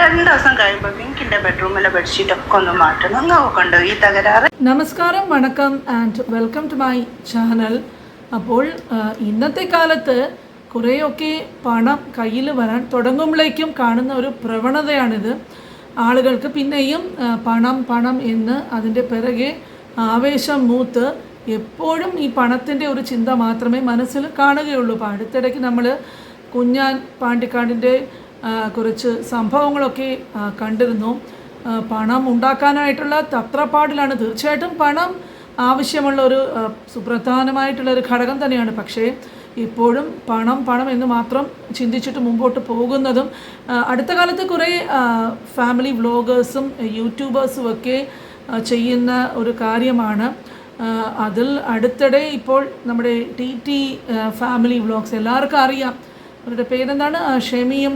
2 ദിവസം കഴിയുമ്പോൾ എനിക്ക് ബെഡ്റൂമിലെ ബെഡ്ഷീറ്റ് ഒക്കെ ഒന്ന് മാറ്റണം. നിങ്ങൾക്ക് ഉണ്ടോ ഈ തകരാറ്? നമസ്കാരം, വണക്കം and welcome to my channel. അപ്പോൾ ഇന്നത്തെ കാലത്ത് കുറേയൊക്കെ പണം കയ്യിൽ വരാൻ തുടങ്ങുമ്പോഴേക്കും കാണുന്ന ഒരു പ്രവണതയാണിത്. ആളുകൾക്ക് പിന്നെയും പണം എന്ന് അതിൻ്റെ പിറകെ ആവേശം മൂത്ത് എപ്പോഴും ഈ പണത്തിൻ്റെ ഒരു ചിന്ത മാത്രമേ മനസ്സിൽ കാണുകയുള്ളൂ. അപ്പോൾ അടുത്തിടയ്ക്ക് നമ്മൾ കുഞ്ഞാൻ പാണ്ടിക്കാടിൻ്റെ കുറച്ച് സംഭവങ്ങളൊക്കെ കണ്ടിരുന്നു. പണം ഉണ്ടാക്കാനായിട്ടുള്ള തത്രപ്പാടിലാണ്. തീർച്ചയായിട്ടും പണം ആവശ്യമുള്ള ഒരു സുപ്രധാനമായിട്ടുള്ളൊരു ഘടകം തന്നെയാണ്. പക്ഷേ ഇപ്പോഴും പണം എന്ന് മാത്രം ചിന്തിച്ചിട്ട് മുമ്പോട്ട് പോകുന്നതും അടുത്ത കാലത്ത് കുറേ ഫാമിലി വ്ളോഗേഴ്സും യൂട്യൂബേഴ്സും ഒക്കെ ചെയ്യുന്ന ഒരു കാര്യമാണ്. അതിൽ അടുത്തിടെ ഇപ്പോൾ നമ്മുടെ TT ഫാമിലി വ്ളോഗ്സ് എല്ലാവർക്കും അറിയാം. അവരുടെ പേരെന്താണ്? ഷെമിയും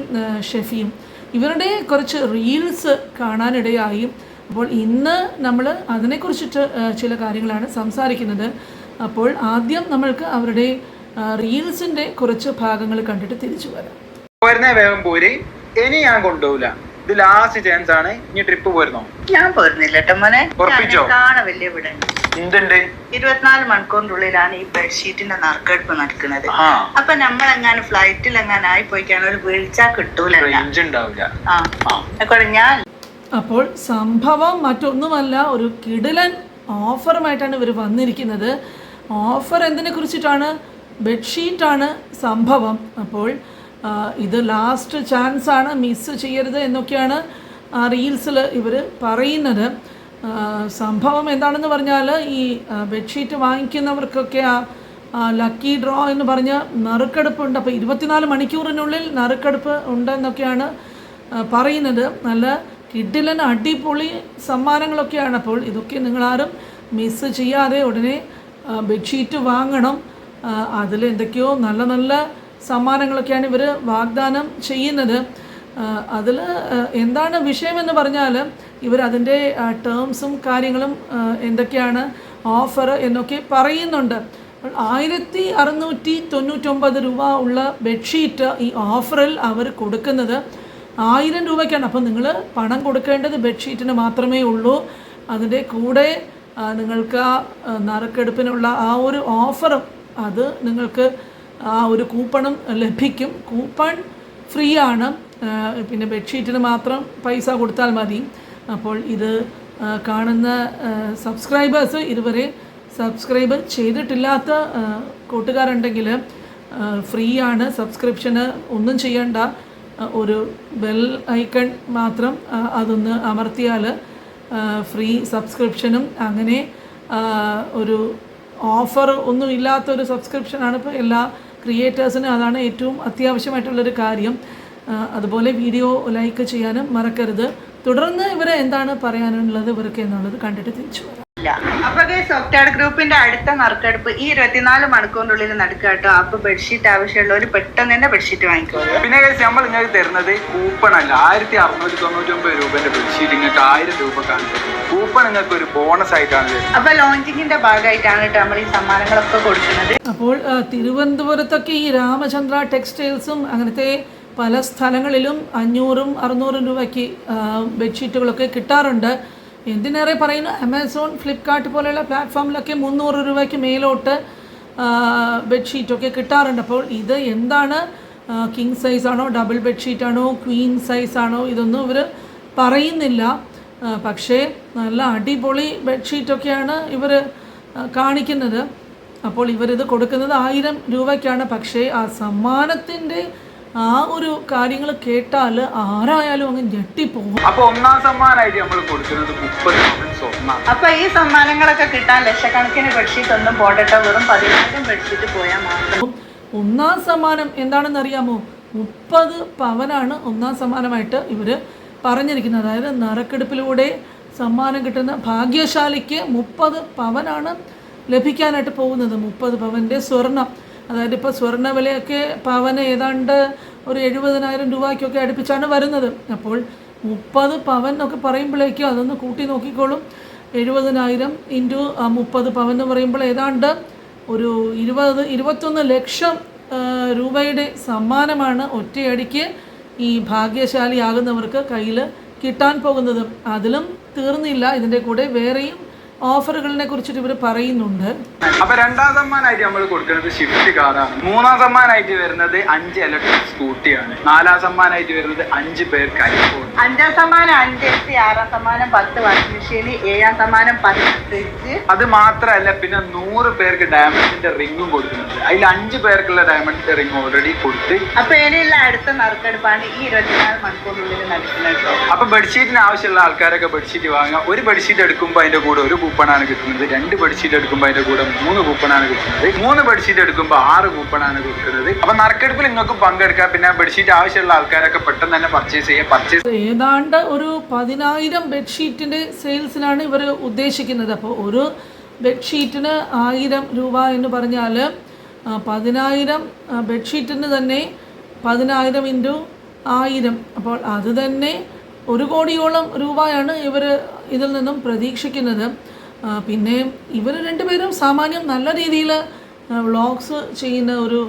ഷെഫിയും. ഇവരുടെ കുറച്ച് റീൽസ് കാണാനിടയായി. അപ്പോൾ ഇന്ന് നമ്മൾ അതിനെക്കുറിച്ചിട്ട് ചില കാര്യങ്ങളാണ് സംസാരിക്കുന്നത്. അപ്പോൾ ആദ്യം നമ്മൾക്ക് അവരുടെ റീൽസിൻ്റെ കുറച്ച് ഭാഗങ്ങൾ കണ്ടിട്ട് തിരിച്ചു വരാം. വേഗം പോര്, ഇനി ഞാൻ കൊണ്ടുപോകില്ല. ഇത് ലാസ്റ്റ് ചാൻസ് ആണ്. ഇനി ട്രിപ്പ് പോരുന്നോ? ഞാൻ പോരുന്നില്ല കേട്ടോ മോനെ. ഉറപ്പിച്ചോ? കാണാൻ വലിയ ഇവിടെ എന്തുണ്ട്? 24 മണിക്കൂറിനുള്ളിലാണ് ഈ ബെഡ്ഷീറ്റിന്റെ നറുക്കെടുപ്പ് നടക്കുന്നത്. അപ്പൊ നമ്മളെങ്ങാനും ഫ്ലൈറ്റിൽ എങ്ങാനും ആയി പോയിക്കാണ് ഒരു വിളിച്ചാൽ കിട്ടൂല. ഞാൻ അപ്പോൾ സംഭവം മറ്റൊന്നുമല്ല, ഒരു കിടിലൻ ഓഫറുമായിട്ടാണ് ഇവർ വന്നിരിക്കുന്നത്. ഓഫർ എന്തിനെ കുറിച്ചിട്ടാണ്? ബെഡ്ഷീറ്റാണ് സംഭവം. അപ്പോൾ ഇത് ലാസ്റ്റ് ചാൻസ് ആണ്, മിസ് ചെയ്യരുത് എന്നൊക്കെയാണ് റീൽസിൽ ഇവർ പറയുന്നത്. സംഭവം എന്താണെന്ന് പറഞ്ഞാൽ ഈ ബെഡ്ഷീറ്റ് വാങ്ങിക്കുന്നവർക്കൊക്കെ ലക്കി ഡ്രോ എന്ന് പറഞ്ഞ നറുക്കെടുപ്പുണ്ട്. അപ്പോൾ 24 മണിക്കൂറിനുള്ളിൽ നറുക്കെടുപ്പ് ഉണ്ടെന്നൊക്കെയാണ് പറയുന്നത്. നല്ല കിടിലൻ അടിപൊളി സമ്മാനങ്ങളൊക്കെയാണ്. അപ്പോൾ ഇതൊക്കെ നിങ്ങളാരും മിസ് ചെയ്യാതെ ഉടനെ ബെഡ്ഷീറ്റ് വാങ്ങണം. അതിൽ എന്തൊക്കെയോ നല്ല നല്ല സമ്മാനങ്ങളൊക്കെയാണ് ഇവർ വാഗ്ദാനം ചെയ്യുന്നത്. അതിൽ എന്താണ് വിഷയമെന്ന് പറഞ്ഞാൽ ഇവരതിൻ്റെ ടേംസും കാര്യങ്ങളും എന്തൊക്കെയാണ് ഓഫർ എന്നൊക്കെ പറയുന്നുണ്ട്. 1699 രൂപ ഉള്ള ബെഡ്ഷീറ്റ് ഈ ഓഫറിൽ അവർ കൊടുക്കുന്നത് 1000 രൂപയ്ക്കാണ്. അപ്പോൾ നിങ്ങൾ പണം കൊടുക്കേണ്ടത് ബെഡ്ഷീറ്റിന് മാത്രമേ ഉള്ളൂ. അതിൻ്റെ കൂടെ നിങ്ങൾക്ക് ആ നറുക്കെടുപ്പിനുള്ള ആ ഒരു ഓഫറും അത് നിങ്ങൾക്ക് ആ ഒരു കൂപ്പണും ലഭിക്കും. കൂപ്പൺ ഫ്രീ ആണ്. പിന്നെ ബെഡ്ഷീറ്റിന് മാത്രം പൈസ കൊടുത്താൽ മതി. അപ്പോൾ ഇത് കാണുന്ന സബ്സ്ക്രൈബേഴ്സ് ഇതുവരെ സബ്സ്ക്രൈബ് ചെയ്തിട്ടില്ലാത്ത കൂട്ടുകാരുണ്ടെങ്കിൽ ഫ്രീ ആണ്. സബ്സ്ക്രിപ്ഷന് ഒന്നും ചെയ്യേണ്ട. ഒരു ബെൽ ഐക്കൺ മാത്രം അതൊന്ന് അമർത്തിയാൽ ഫ്രീ സബ്സ്ക്രിപ്ഷനും അങ്ങനെ ഒരു ഓഫർ ഒന്നും ഇല്ലാത്തൊരു സബ്സ്ക്രിപ്ഷനാണ് ഇപ്പോൾ എല്ലാ ക്രിയേറ്റേഴ്സിനും. അതാണ് ഏറ്റവും അത്യാവശ്യമായിട്ടുള്ളൊരു കാര്യം. അതുപോലെ വീഡിയോ ലൈക്ക് ചെയ്യാനും മറക്കരുത്. തുടർന്ന് ഇവരെ എന്താണ് പറയാനുള്ളത് ഇവർക്ക് എന്നുള്ളത് കണ്ടിട്ട് തിരിച്ചു വരാം. അപ്പൊ സോഫ്റ്റ്വെയർ ഗ്രൂപ്പിന്റെ അടുത്ത നറുക്കെടുപ്പ് ഈ 24 മണിക്കൂറിനുള്ളിൽ നടക്കാട്ടോ. അപ്പൊ ബെഡ്ഷീറ്റ് ആവശ്യമുള്ളവർ പെട്ടെന്ന് തന്നെ ബെഡ്ഷീറ്റ് വാങ്ങിക്കോളൂ. പിന്നെ നമ്മൾ നിങ്ങൾക്ക് തരുന്നത് കൂപ്പൺ അല്ല. 1699 രൂപന്റെ ബെഡ്ഷീറ്റ് നിങ്ങൾക്ക് 1000 രൂപ കാണിച്ചത്. കൂപ്പൺ നിങ്ങൾക്ക് ഒരു ബോണസ് ആയിട്ടാണ് തരുന്നത്. അപ്പൊ ലോഞ്ചിങ്ങിന്റെ ഭാഗമായിട്ടാണ് കേട്ടോ നമ്മൾ ഈ സമ്മാനങ്ങളൊക്കെ കൊടുക്കുന്നത്. അപ്പോൾ തിരുവനന്തപുരത്തൊക്കെ ഈ രാമചന്ദ്ര ടെക്സ്റ്റൈൽസും അങ്ങനത്തെ പല സ്ഥലങ്ങളിലും 500-600 രൂപയ്ക്ക് ബെഡ്ഷീറ്റുകളൊക്കെ കിട്ടാറുണ്ട്. എന്തിനേറെ പറയുന്നു, ആമസോൺ, ഫ്ലിപ്കാർട്ട് പോലെയുള്ള പ്ലാറ്റ്ഫോമിലൊക്കെ 300 രൂപയ്ക്ക് മേലോട്ട് ബെഡ്ഷീറ്റൊക്കെ കിട്ടാറുണ്ട്. അപ്പോൾ ഇത് എന്താണ്, കിങ് സൈസാണോ, ഡബിൾ ബെഡ്ഷീറ്റാണോ, ക്വീൻ സൈസാണോ, ഇതൊന്നും ഇവർ പറയുന്നില്ല. പക്ഷേ നല്ല അടിപൊളി ബെഡ്ഷീറ്റൊക്കെയാണ് ഇവർ കാണിക്കുന്നത്. അപ്പോൾ ഇവരിത് കൊടുക്കുന്നത് 1000 രൂപയ്ക്കാണ്. പക്ഷേ ആ സമ്മാനത്തിൻ്റെ ആ ഒരു കാര്യങ്ങൾ കേട്ടാൽ ആരായാലും അങ്ങ് ഞെട്ടിപ്പോകും. അപ്പൊ ഒന്നാം സമ്മാനമായിട്ട് നമ്മൾ കൊടുക്കുന്നത് 30 സ്വർണ്ണ. അപ്പൊ ഈ സമ്മാനങ്ങളൊക്കെ കിട്ടാൻ ലക്ഷക്കണക്കിന് ബെഡ്ഷീറ്റ് ഒന്നും പോട്ടെട്ടോ, വെറും 10,000 ബെഡ്ഷീറ്റ് പോയാൽ മാത്രം. ഒന്നാം സമ്മാനം എന്താണെന്ന് അറിയാമോ? 30 പവനാണ് ഒന്നാം സമ്മാനമായിട്ട് ഇവർ പറഞ്ഞിരിക്കുന്നത്. അതായത് നറുക്കെടുപ്പിലൂടെ സമ്മാനം കിട്ടുന്ന ഭാഗ്യശാലിക്ക് 30 പവനാണ് ലഭിക്കാനായിട്ട് പോകുന്നത്. 30 പവൻ്റെ സ്വർണം. അതായത് ഇപ്പോൾ സ്വർണ്ണ വിലയൊക്കെ പവന് ഏതാണ്ട് ഒരു 70,000 രൂപയ്ക്കൊക്കെ അടുപ്പിച്ചാണ് വരുന്നത്. അപ്പോൾ 30 പവൻ എന്നൊക്കെ പറയുമ്പോഴേക്കും അതൊന്ന് കൂട്ടി നോക്കിക്കോളും. 70,000 ഇൻറ്റു 30 പവൻ എന്ന് പറയുമ്പോൾ ഏതാണ്ട് ഒരു 20-21 ലക്ഷം രൂപയുടെ സമ്മാനമാണ് ഒറ്റയടിക്ക് ഈ ഭാഗ്യശാലിയാകുന്നവർക്ക് കയ്യിൽ കിട്ടാൻ പോകുന്നത്. അതിലും തീർന്നില്ല, ഇതിൻ്റെ കൂടെ വേറെയും ഓഫറുകളെ കുറിച്ചിട്ട് ഇവർ പറയുന്നുണ്ട്. അപ്പൊ രണ്ടാം സമ്മാനമായിട്ട് നമ്മൾ കൊടുക്കുന്നത് ഷിഫ്റ്റ് കാറാണ്. മൂന്നാം സമ്മാനമായിട്ട് വരുന്നത് 5 ഇലക്ട്രിക് സ്കൂട്ടിയാണ്. നാലാം സമ്മാനമായിട്ട് വരുന്നത് 5 പേർക്ക് ഐഫോൺ. അഞ്ചാം സമ്മാനം 5 AC, 6ാം സമ്മാനം 10 വാഷിംഗ് മെഷീൻ, 7ാം സമ്മാനം 10 ഫ്രിഡ്ജ്. അത് മാത്രമല്ല, പിന്നെ 100 പേർക്ക് ഡയമണ്ടിന്റെ റിങ്ങും കൊടുക്കുന്നുണ്ട്. അതിൽ 5 പേർക്കുള്ള ഡയമണ്ടിന്റെ റിങ് ഓൾറെഡി കൊടുത്ത്. അപ്പൊ ഇനിയുള്ള അടുത്ത നറുക്കെടുപ്പാണ് ഈ 24 മണിക്കൂറിനുള്ളിൽ നടക്കുന്നത്. അപ്പൊ ബെഡ്ഷീറ്റിന് ആവശ്യമുള്ള ആൾക്കാരൊക്കെ ബെഡ്ഷീറ്റ് വാങ്ങുക. ഒരു ബെഡ്ഷീറ്റ് എടുക്കുമ്പോൾ അതിന്റെ കൂടെ ഒരു കൂപ്പണാണ് കിട്ടുന്നത്. 2 ബെഡ്ഷീറ്റ് എടുക്കുമ്പോൾ അതിന്റെ കൂടെ 3 കൂപ്പണാണ് കിട്ടുന്നത്. 3 ബെഡ്ഷീറ്റ് എടുക്കുമ്പോൾ 6 കൂപ്പണാണ് കൊടുക്കുന്നത്. അപ്പൊ നറുക്കെടുപ്പിൽ നിങ്ങൾക്ക് പങ്കെടുക്കാം. പിന്നെ ബെഡ്ഷീറ്റ് ആവശ്യമുള്ള ആൾക്കാരൊക്കെ പെട്ടെന്ന് തന്നെ പർച്ചേസ് ചെയ്യാം. ഏതാണ്ട് ഒരു 10,000 ബെഡ്ഷീറ്റിന്റെ സെയിൽസിനാണ് ഇവർ ഉദ്ദേശിക്കുന്നത്. അപ്പോൾ ഒരു ബെഡ്ഷീറ്റിന് 1000 രൂപ എന്ന് പറഞ്ഞാൽ 10,000 ബെഡ്ഷീറ്റിന് തന്നെ 10,000 ഇൻറ്റു 1000, അപ്പോൾ അത് തന്നെ 1 കോടിയോളം രൂപയാണ് ഇവർ ഇതിൽ നിന്നും പ്രതീക്ഷിക്കുന്നത്. പിന്നെ ഇവർ രണ്ടുപേരും സാമാന്യം നല്ല രീതിയിൽ വ്ളോഗ്സ് ചെയ്യുന്ന ഒരു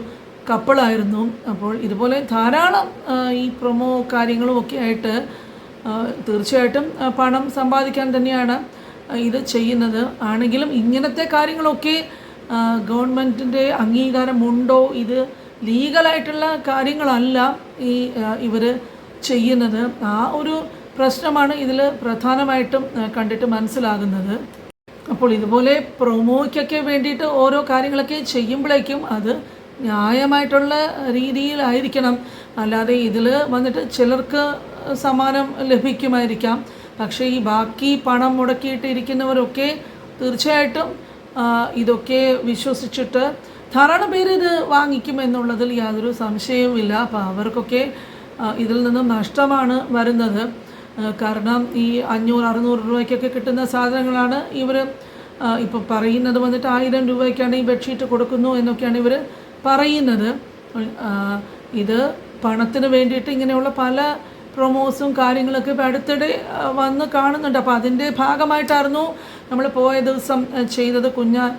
കപ്പിളായിരുന്നു. അപ്പോൾ ഇതുപോലെ ധാരാളം ഈ പ്രൊമോ കാര്യങ്ങളും ഒക്കെ ആയിട്ട് തീർച്ചയായിട്ടും പണം സമ്പാദിക്കാൻ തന്നെയാണ് ഇത് ചെയ്യുന്നത്. ആണെങ്കിലും ഇങ്ങനത്തെ കാര്യങ്ങളൊക്കെ ഗവൺമെൻറ്റിൻ്റെ അംഗീകാരമുണ്ടോ? ഇത് ലീഗലായിട്ടുള്ള കാര്യങ്ങളല്ല ഈ ഇവർ ചെയ്യുന്നത്. ആ ഒരു പ്രശ്നമാണ് ഇതിൽ പ്രധാനമായിട്ടും കണ്ടിട്ട് മനസ്സിലാകുന്നത്. അപ്പോൾ ഇതുപോലെ പ്രൊമോയ്ക്കൊക്കെ വേണ്ടിയിട്ട് ഓരോ കാര്യങ്ങളൊക്കെ ചെയ്യുമ്പോഴേക്കും അത് ന്യായമായിട്ടുള്ള രീതിയിലായിരിക്കണം. അല്ലാതെ ഇതിൽ വന്നിട്ട് ചിലർക്ക് സമ്മാനം ലഭിക്കുമായിരിക്കാം, പക്ഷേ ഈ ബാക്കി പണം മുടക്കിയിട്ട് ഇരിക്കുന്നവരൊക്കെ തീർച്ചയായിട്ടും ഇതൊക്കെ വിശ്വസിച്ചിട്ട് ധാരാളം പേര് ഇത് വാങ്ങിക്കും എന്നുള്ളതിൽ യാതൊരു സംശയവുമില്ല. അപ്പോൾ അവർക്കൊക്കെ ഇതിൽ നിന്നും നഷ്ടമാണ് വരുന്നത്. കാരണം ഈ 500-600 രൂപയ്ക്കൊക്കെ കിട്ടുന്ന സാധനങ്ങളാണ് ഇവർ ഇപ്പോൾ പറയുന്നത്. വന്നിട്ട് 1000 രൂപയ്ക്കാണ് ഈ ബെഡ്ഷീറ്റ് കൊടുക്കുന്നു എന്നൊക്കെയാണ് ഇവർ പറയുന്നത്. ഇത് പണത്തിന് വേണ്ടിയിട്ട് ഇങ്ങനെയുള്ള പല പ്രൊമോസും കാര്യങ്ങളൊക്കെ ഇപ്പോൾ അടുത്തിടെ വന്ന് കാണുന്നുണ്ട്. അപ്പോൾ അതിൻ്റെ ഭാഗമായിട്ടായിരുന്നു നമ്മൾ പോയ ദിവസം ചെയ്തത് കുഞ്ഞാൻ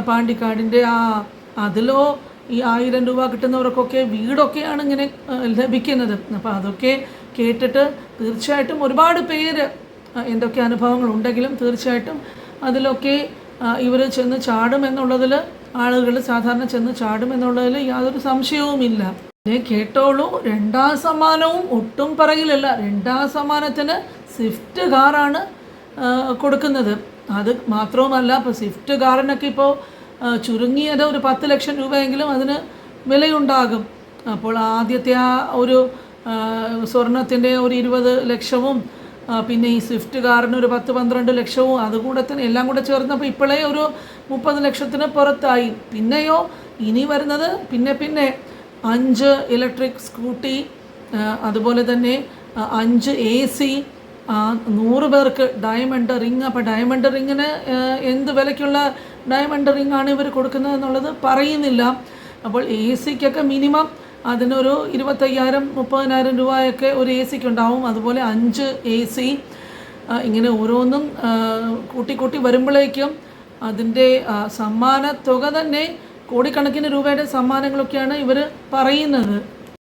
പാണ്ടിക്കാടിൻ്റെ അതിലോ ഈ 1000 രൂപ കിട്ടുന്നവർക്കൊക്കെ വീടൊക്കെയാണ് ഇങ്ങനെ ലഭിക്കുന്നത്. അപ്പോൾ അതൊക്കെ കേട്ടിട്ട് തീർച്ചയായിട്ടും ഒരുപാട് പേര് എന്തൊക്കെ അനുഭവങ്ങളുണ്ടെങ്കിലും തീർച്ചയായിട്ടും അതിലൊക്കെ ഇവർ ചെന്ന് ചാടുമെന്നുള്ളതിൽ, ആളുകൾ സാധാരണ ചെന്ന് ചാടുമെന്നുള്ളതിൽ യാതൊരു സംശയവുമില്ല. കേട്ടോളൂ, 2ാം സമ്മാനവും ഒട്ടും പറയിലല്ല. 2ാം സമ്മാനത്തിന് സ്വിഫ്റ്റ് കാറാണ് കൊടുക്കുന്നത്. അത് മാത്രവുമല്ല, ഇപ്പോൾ സ്വിഫ്റ്റ് കാറിനൊക്കെ ഇപ്പോൾ ചുരുങ്ങിയത് ഒരു 10 ലക്ഷം രൂപയെങ്കിലും അതിന് വിലയുണ്ടാകും. അപ്പോൾ ആദ്യത്തെ ആ ഒരു സ്വർണത്തിൻ്റെ ഒരു 20 ലക്ഷവും പിന്നെ ഈ സ്വിഫ്റ്റ് കാറിന് ഒരു 10-12 ലക്ഷവും അതുകൂടെ തന്നെ എല്ലാം കൂടെ ചേർന്നപ്പോൾ ഇപ്പോഴേ ഒരു 30 ലക്ഷത്തിന് പുറത്തായി. പിന്നെയോ ഇനി വരുന്നത് പിന്നെ 5 ഇലക്ട്രിക് സ്കൂട്ടി, അതുപോലെ തന്നെ 5 AC, 100 പേർക്ക് ഡയമണ്ട് റിങ്. അപ്പോൾ ഡയമണ്ട് റിങ്ങിന് എന്ത് വിലയ്ക്കുള്ള ഡയമണ്ട് റിങ്ങാണ് ഇവർ കൊടുക്കുന്നത് എന്നുള്ളത് പറയുന്നില്ല. അപ്പോൾ AC-ക്കൊക്കെ മിനിമം അതിനൊരു 25,000-30,000 രൂപയൊക്കെ ഒരു AC-ക്ക് ഉണ്ടാവും. അതുപോലെ 5 AC, ഇങ്ങനെ ഓരോന്നും കൂട്ടി വരുമ്പോഴേക്കും അതിൻ്റെ സമ്മാന തുക തന്നെ കോടിക്കണക്കിന് രൂപയുടെ സമ്മാനങ്ങളൊക്കെയാണ് ഇവർ പറയുന്നത്.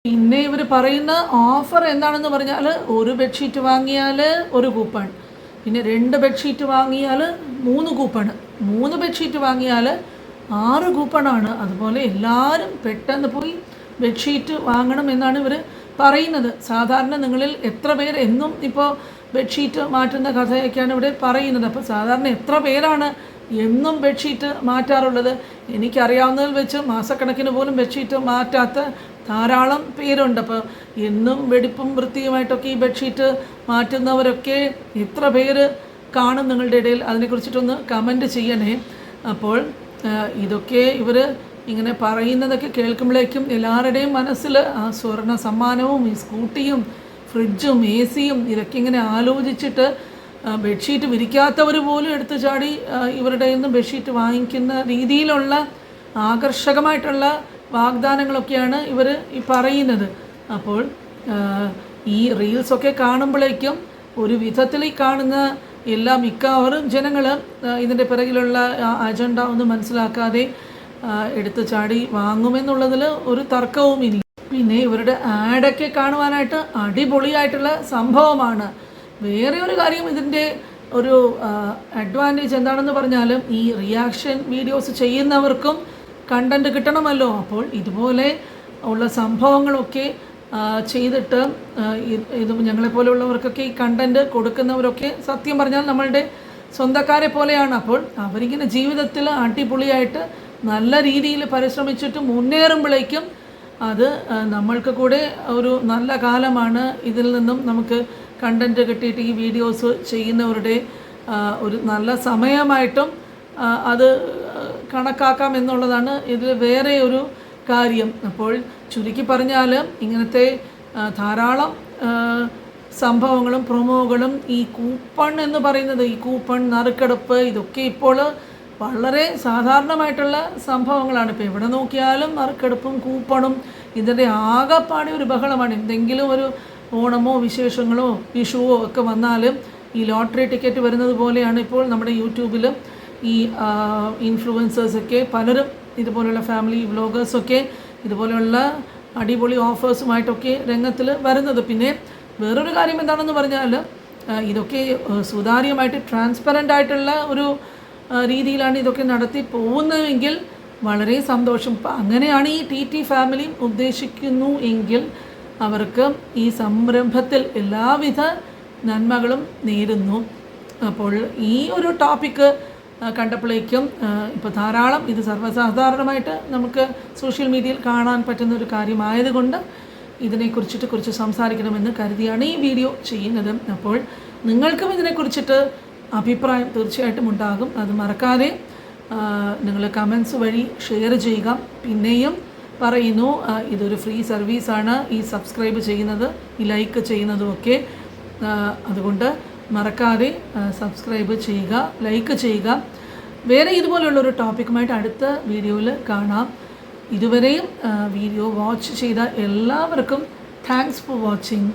പിന്നെ ഇവർ പറയുന്ന ഓഫർ എന്താണെന്ന് പറഞ്ഞാൽ, ഒരു ബെഡ്ഷീറ്റ് വാങ്ങിയാൽ 1 കൂപ്പൺ, പിന്നെ 2 ബെഡ്ഷീറ്റ് വാങ്ങിയാൽ 3 കൂപ്പൺ, 3 ബെഡ്ഷീറ്റ് വാങ്ങിയാൽ 6 കൂപ്പണാണ്. അതുപോലെ എല്ലാവരും പെട്ടെന്ന് പോയി ബെഡ്ഷീറ്റ് വാങ്ങണം എന്നാണ് ഇവർ പറയുന്നത്. സാധാരണ നിങ്ങളിൽ എത്ര പേർ എന്നും ഇപ്പോൾ ബെഡ്ഷീറ്റ് മാറ്റുന്ന കഥയൊക്കെയാണ് ഇവിടെ പറയുന്നത്. അപ്പോൾ സാധാരണ എത്ര പേരാണ് എന്നും ബെഡ്ഷീറ്റ് മാറ്റാറുള്ളത്? എനിക്കറിയാവുന്നതിൽ വെച്ച് മാസക്കണക്കിന് പോലും ബെഡ്ഷീറ്റ് മാറ്റാത്ത ധാരാളം പേരുണ്ട്. അപ്പോൾ എന്നും വെടിപ്പും വൃത്തിയുമായിട്ടൊക്കെ ഈ ബെഡ്ഷീറ്റ് മാറ്റുന്നവരൊക്കെ എത്ര പേര് കാണും നിങ്ങളുടെ ഇടയിൽ? അതിനെക്കുറിച്ചിട്ടൊന്ന് കമൻറ്റ് ചെയ്യണേ. അപ്പോൾ ഇതൊക്കെ ഇവർ ഇങ്ങനെ പറയുന്നതൊക്കെ കേൾക്കുമ്പോഴേക്കും എല്ലാവരുടെയും മനസ്സിൽ ആ സ്വർണ്ണ സമ്മാനവും ഈ സ്കൂട്ടിയും ഫ്രിഡ്ജും AC-യും ഇതൊക്കെ ഇങ്ങനെ ആലോചിച്ചിട്ട് ബെഡ്ഷീറ്റ് വിരിക്കാത്തവർ പോലും എടുത്തു ചാടി ഇവരുടെ നിന്ന് ബെഡ്ഷീറ്റ് വാങ്ങിക്കുന്ന രീതിയിലുള്ള ആകർഷകമായിട്ടുള്ള വാഗ്ദാനങ്ങളൊക്കെയാണ് ഇവർ ഈ പറയുന്നത്. അപ്പോൾ ഈ റീൽസൊക്കെ കാണുമ്പോഴേക്കും ഒരു വിധത്തിൽ ഈ കാണുന്ന മിക്കവാറും ജനങ്ങൾ ഇതിൻ്റെ പിറകിലുള്ള അജണ്ട ഒന്നും മനസ്സിലാക്കാതെ എടുത്തു ചാടി വാങ്ങുമെന്നുള്ളതിൽ ഒരു തർക്കവുമില്ല. പിന്നെ ഇവരുടെ ആഡൊക്കെ കാണുവാനായിട്ട് അടിപൊളിയായിട്ടുള്ള സംഭവമാണ്. വേറെ ഒരു കാര്യം, ഇതിൻ്റെ ഒരു അഡ്വാൻറ്റേജ് എന്താണെന്ന് പറഞ്ഞാലും ഈ റിയാക്ഷൻ വീഡിയോസ് ചെയ്യുന്നവർക്കും കണ്ടൻറ്റ് കിട്ടണമല്ലോ. അപ്പോൾ ഇതുപോലെ ഉള്ള സംഭവങ്ങളൊക്കെ ചെയ്തിട്ട് ഇത് ഞങ്ങളെപ്പോലെയുള്ളവർക്കൊക്കെ ഈ കണ്ടൻറ്റ് കൊടുക്കുന്നവരൊക്കെ സത്യം പറഞ്ഞാൽ നമ്മളുടെ സ്വന്തക്കാരെ പോലെയാണ്. അപ്പോൾ അവരിങ്ങനെ ജീവിതത്തിൽ അടിപൊളിയായിട്ട് നല്ല രീതിയിൽ പരിശ്രമിച്ചിട്ട് മുന്നേറുമ്പോഴേക്കും അത് നമ്മൾക്ക് കൂടെ ഒരു നല്ല കാലമാണ്. ഇതിൽ നിന്നും നമുക്ക് കണ്ടൻറ്റ് കിട്ടിയിട്ട് ഈ വീഡിയോസ് ചെയ്യുന്നവരുടെ ഒരു നല്ല സമയമായിട്ടും അത് കണക്കാക്കാം എന്നുള്ളതാണ് ഇതിൽ വേറെ ഒരു കാര്യം. അപ്പോൾ ചുരുക്കി പറഞ്ഞാൽ ഇങ്ങനത്തെ ധാരാളം സംഭവങ്ങളും പ്രൊമോകളും ഈ കൂപ്പൺ എന്ന് പറയുന്നത്, ഈ കൂപ്പൺ നറുക്കെടുപ്പ്, ഇതൊക്കെ ഇപ്പോൾ വളരെ സാധാരണമായിട്ടുള്ള സംഭവങ്ങളാണ്. ഇപ്പോൾ എവിടെ നോക്കിയാലും നറുക്കെടുപ്പും കൂപ്പണും ഇതിൻ്റെ ആകെപ്പാടെ ഒരു ബഹളമാണ്. എന്തെങ്കിലും ഒരു ഓണമോ വിശേഷങ്ങളോ വിഷുവോ ഒക്കെ വന്നാലും ഈ ലോട്ടറി ടിക്കറ്റ് വരുന്നത് പോലെയാണ് ഇപ്പോൾ നമ്മുടെ യൂട്യൂബിൽ ഈ ഇൻഫ്ലുവൻസേഴ്സൊക്കെ പലരും ഇതുപോലെയുള്ള ഫാമിലി വ്ളോഗേഴ്സൊക്കെ ഇതുപോലെയുള്ള അടിപൊളി ഓഫേഴ്സുമായിട്ടൊക്കെ രംഗത്തിൽ വരുന്നത്. പിന്നെ വേറൊരു കാര്യം എന്താണെന്ന് പറഞ്ഞാൽ ഇതൊക്കെ സുതാര്യമായിട്ട് ട്രാൻസ്പെറൻ്റ് ആയിട്ടുള്ള ഒരു രീതിയിലാണ് ഇതൊക്കെ നടത്തി പോകുന്നതെങ്കിൽ വളരെ സന്തോഷം. അങ്ങനെയാണ് ഈ ടി ഫാമിലി ഉദ്ദേശിക്കുന്നു എങ്കിൽ അവർക്ക് ഈ സംരംഭത്തിൽ എല്ലാവിധ നന്മകളും നേരുന്നു. അപ്പോൾ ഈ ഒരു ടോപ്പിക്ക് കണ്ടപ്പോഴേക്കും ഇപ്പോൾ ധാരാളം ഇത് സർവ്വസാധാരണമായിട്ട് നമുക്ക് സോഷ്യൽ മീഡിയയിൽ കാണാൻ പറ്റുന്ന ഒരു കാര്യമായതുകൊണ്ട് ഇതിനെക്കുറിച്ചിട്ട് കുറച്ച് സംസാരിക്കണമെന്ന് കരുതിയാണ് ഈ വീഡിയോ ചെയ്യുന്നത്. അപ്പോൾ നിങ്ങൾക്കും ഇതിനെക്കുറിച്ചിട്ട് അഭിപ്രായം തീർച്ചയായിട്ടും ഉണ്ടാകും. അത് മറക്കാതെ നിങ്ങൾ കമൻസ് വഴി ഷെയർ ചെയ്യുക. പിന്നെയും പറയുന്നു, ഇതൊരു ഫ്രീ സർവീസാണ് ഈ സബ്സ്ക്രൈബ് ചെയ്യുന്നത്, ഈ ലൈക്ക് ചെയ്യുന്നതുമൊക്കെ. അതുകൊണ്ട് മറക്കാതെ സബ്സ്ക്രൈബ് ചെയ്യുക, ലൈക്ക് ചെയ്യുക. വേറെ ഇതുപോലുള്ളൊരു ടോപ്പിക്കുമായിട്ട് അടുത്ത വീഡിയോയിൽ കാണാം. ഇതുവരെയും വീഡിയോ വാച്ച് ചെയ്ത എല്ലാവർക്കും താങ്ക്സ് ഫോർ വാച്ചിങ്.